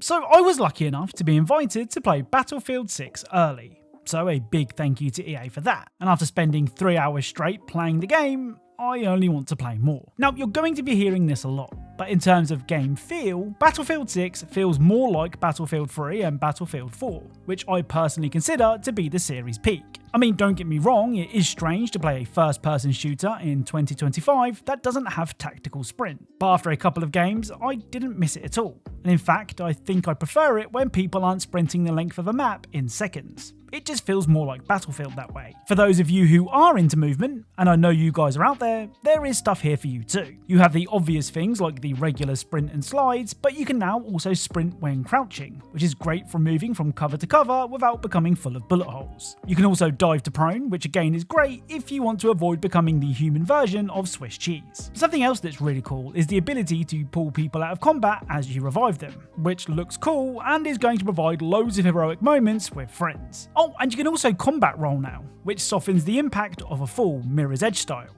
So I was lucky enough to be invited to play Battlefield 6 early. So a big thank you to EA for that. And after spending 3 hours straight playing the game, I only want to play more. Now, you're going to be hearing this a lot, but in terms of game feel, Battlefield 6 feels more like Battlefield 3 and Battlefield 4, which I personally consider to be the series' peak. I mean, don't get me wrong, it is strange to play a first-person shooter in 2025 that doesn't have tactical sprint, but after a couple of games, I didn't miss it at all. And in fact, I think I prefer it when people aren't sprinting the length of a map in seconds. It just feels more like Battlefield that way. For those of you who are into movement, and I know you guys are out there is stuff here for you too. You have the obvious things like the regular sprint and slides, but you can now also sprint when crouching, which is great for moving from cover to cover without becoming full of bullet holes. You can also dive to prone, which again is great if you want to avoid becoming the human version of Swiss cheese. Something else that's really cool is the ability to pull people out of combat as you revive them, which looks cool and is going to provide loads of heroic moments with friends. Oh, and you can also combat roll now, which softens the impact of a full Mirror's Edge style.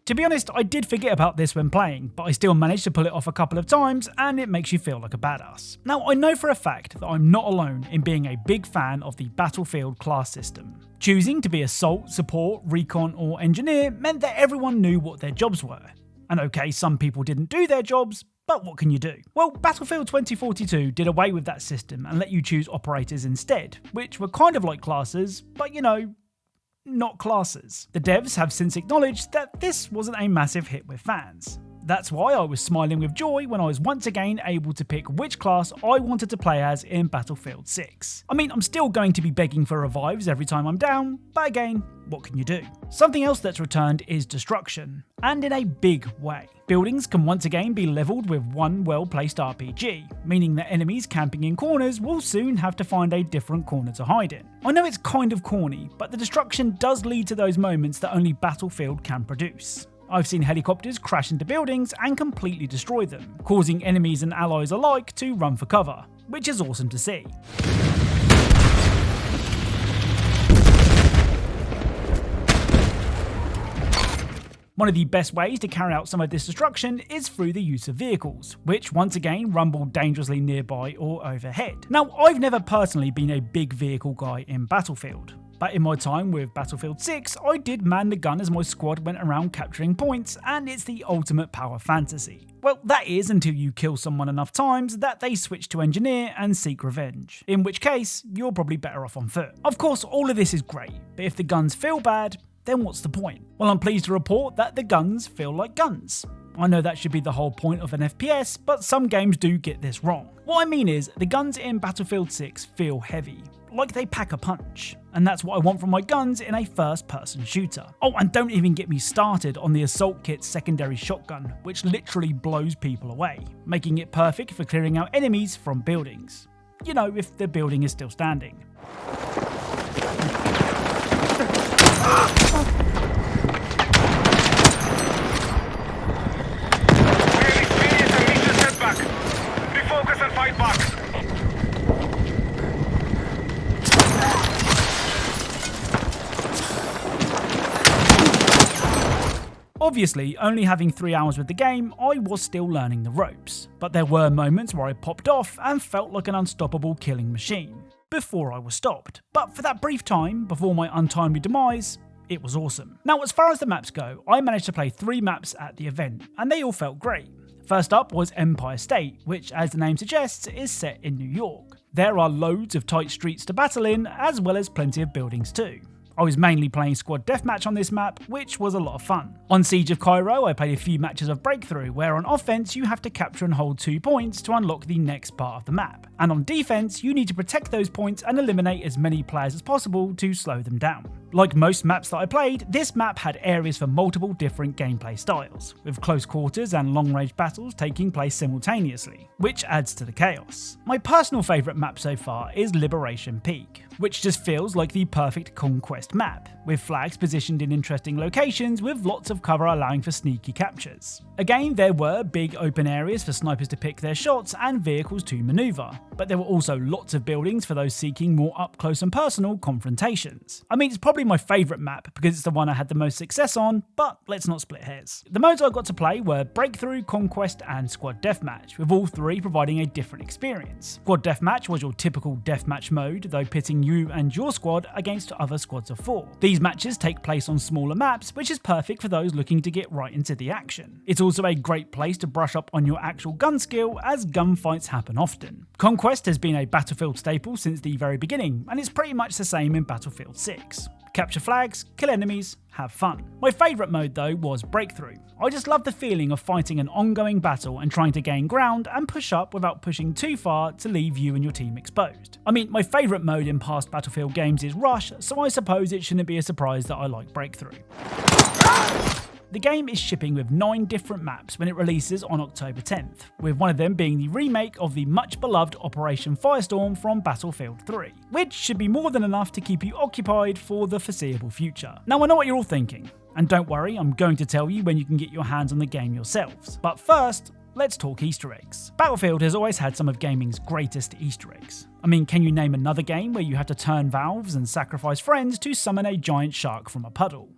To be honest, I did forget about this when playing, but I still managed to pull it off a couple of times and it makes you feel like a badass. Now, I know for a fact that I'm not alone in being a big fan of the Battlefield class system. Choosing to be Assault, Support, Recon or Engineer meant that everyone knew what their jobs were. And okay, some people didn't do their jobs, but what can you do? Well, Battlefield 2042 did away with that system and let you choose operators instead, which were kind of like classes, but you know, not classes. The devs have since acknowledged that this wasn't a massive hit with fans. That's why I was smiling with joy when I was once again able to pick which class I wanted to play as in Battlefield 6. I mean, I'm still going to be begging for revives every time I'm down, but again, what can you do? Something else that's returned is destruction, and in a big way. Buildings can once again be leveled with one well-placed RPG, meaning that enemies camping in corners will soon have to find a different corner to hide in. I know it's kind of corny, but the destruction does lead to those moments that only Battlefield can produce. I've seen helicopters crash into buildings and completely destroy them, causing enemies and allies alike to run for cover, which is awesome to see. One of the best ways to carry out some of this destruction is through the use of vehicles, which once again rumble dangerously nearby or overhead. Now, I've never personally been a big vehicle guy in Battlefield, but in my time with Battlefield 6, I did man the gun as my squad went around capturing points, and it's the ultimate power fantasy. Well, that is until you kill someone enough times that they switch to engineer and seek revenge, in which case, you're probably better off on foot. Of course, all of this is great, but if the guns feel bad, then what's the point? Well, I'm pleased to report that the guns feel like guns. I know that should be the whole point of an FPS, but some games do get this wrong. What I mean is, the guns in Battlefield 6 feel heavy, like they pack a punch, and that's what I want from my guns in a first-person shooter. Oh, and don't even get me started on the Assault Kit's secondary shotgun, which literally blows people away, making it perfect for clearing out enemies from buildings. You know, if the building is still standing. Refocus and fight back. Obviously, only having 3 hours with the game, I was still learning the ropes, but there were moments where I popped off and felt like an unstoppable killing machine, before I was stopped. But for that brief time, before my untimely demise, it was awesome. Now, as far as the maps go, I managed to play 3 maps at the event, and they all felt great. First up was Empire State, which, as the name suggests, is set in New York. There are loads of tight streets to battle in, as well as plenty of buildings too. I was mainly playing squad deathmatch on this map, which was a lot of fun. On Siege of Cairo, I played a few matches of Breakthrough, where on offense you have to capture and hold 2 points to unlock the next part of the map. And on defense, you need to protect those points and eliminate as many players as possible to slow them down. Like most maps that I played, this map had areas for multiple different gameplay styles, with close quarters and long-range battles taking place simultaneously, which adds to the chaos. My personal favourite map so far is Liberation Peak, which just feels like the perfect conquest map, with flags positioned in interesting locations with lots of cover allowing for sneaky captures. Again, there were big open areas for snipers to pick their shots and vehicles to manoeuvre, but there were also lots of buildings for those seeking more up close and personal confrontations. I mean, it's probably my favourite map because it's the one I had the most success on, but let's not split hairs. The modes I got to play were Breakthrough, Conquest and Squad Deathmatch, with all three providing a different experience. Squad Deathmatch was your typical deathmatch mode, though pitting you and your squad against other squads of 4. These matches take place on smaller maps, which is perfect for those looking to get right into the action. It's also a great place to brush up on your actual gun skill, as gunfights happen often. Conquest has been a Battlefield staple since the very beginning, and it's pretty much the same in Battlefield 6. Capture flags, kill enemies, have fun. My favourite mode though was Breakthrough. I just love the feeling of fighting an ongoing battle and trying to gain ground and push up without pushing too far to leave you and your team exposed. I mean, my favourite mode in past Battlefield games is Rush, so I suppose it shouldn't be a surprise that I like Breakthrough. The game is shipping with 9 different maps when it releases on October 10th, with one of them being the remake of the much beloved Operation Firestorm from Battlefield 3, which should be more than enough to keep you occupied for the foreseeable future. Now I know what you're all thinking, and don't worry, I'm going to tell you when you can get your hands on the game yourselves. But first, let's talk Easter eggs. Battlefield has always had some of gaming's greatest Easter eggs. I mean, can you name another game where you have to turn valves and sacrifice friends to summon a giant shark from a puddle?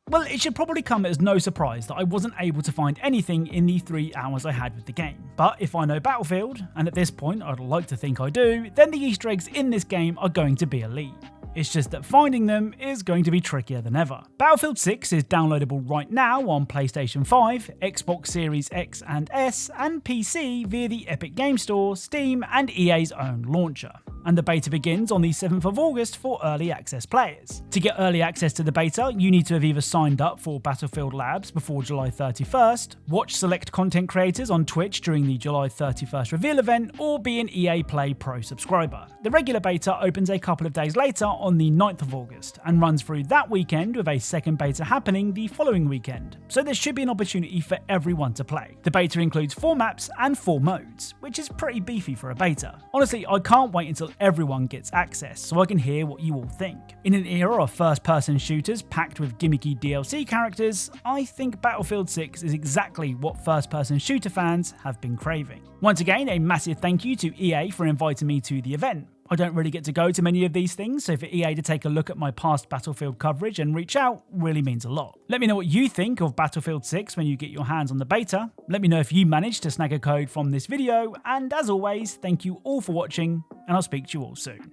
Well, it should probably come as no surprise that I wasn't able to find anything in the 3 hours I had with the game. But if I know Battlefield, and at this point I'd like to think I do, then the Easter eggs in this game are going to be elite. It's just that finding them is going to be trickier than ever. Battlefield 6 is downloadable right now on PlayStation 5, Xbox Series X and S, and PC via the Epic Game Store, Steam, and EA's own launcher. And the beta begins on the 7th of August for early access players. To get early access to the beta, you need to have either signed up for Battlefield Labs before July 31st, watch select content creators on Twitch during the July 31st reveal event, or be an EA Play Pro subscriber. The regular beta opens a couple of days later on the 9th of August and runs through that weekend, with a second beta happening the following weekend, so there should be an opportunity for everyone to play. The beta includes 4 maps and 4 modes, which is pretty beefy for a beta. Honestly, I can't wait until everyone gets access so I can hear what you all think. In an era of first-person shooters packed with gimmicky DLC characters, I think Battlefield 6 is exactly what first-person shooter fans have been craving. Once again, a massive thank you to EA for inviting me to the event. I don't really get to go to many of these things, so for EA to take a look at my past Battlefield coverage and reach out really means a lot. Let me know what you think of Battlefield 6 when you get your hands on the beta. Let me know if you managed to snag a code from this video, and as always, thank you all for watching, and I'll speak to you all soon.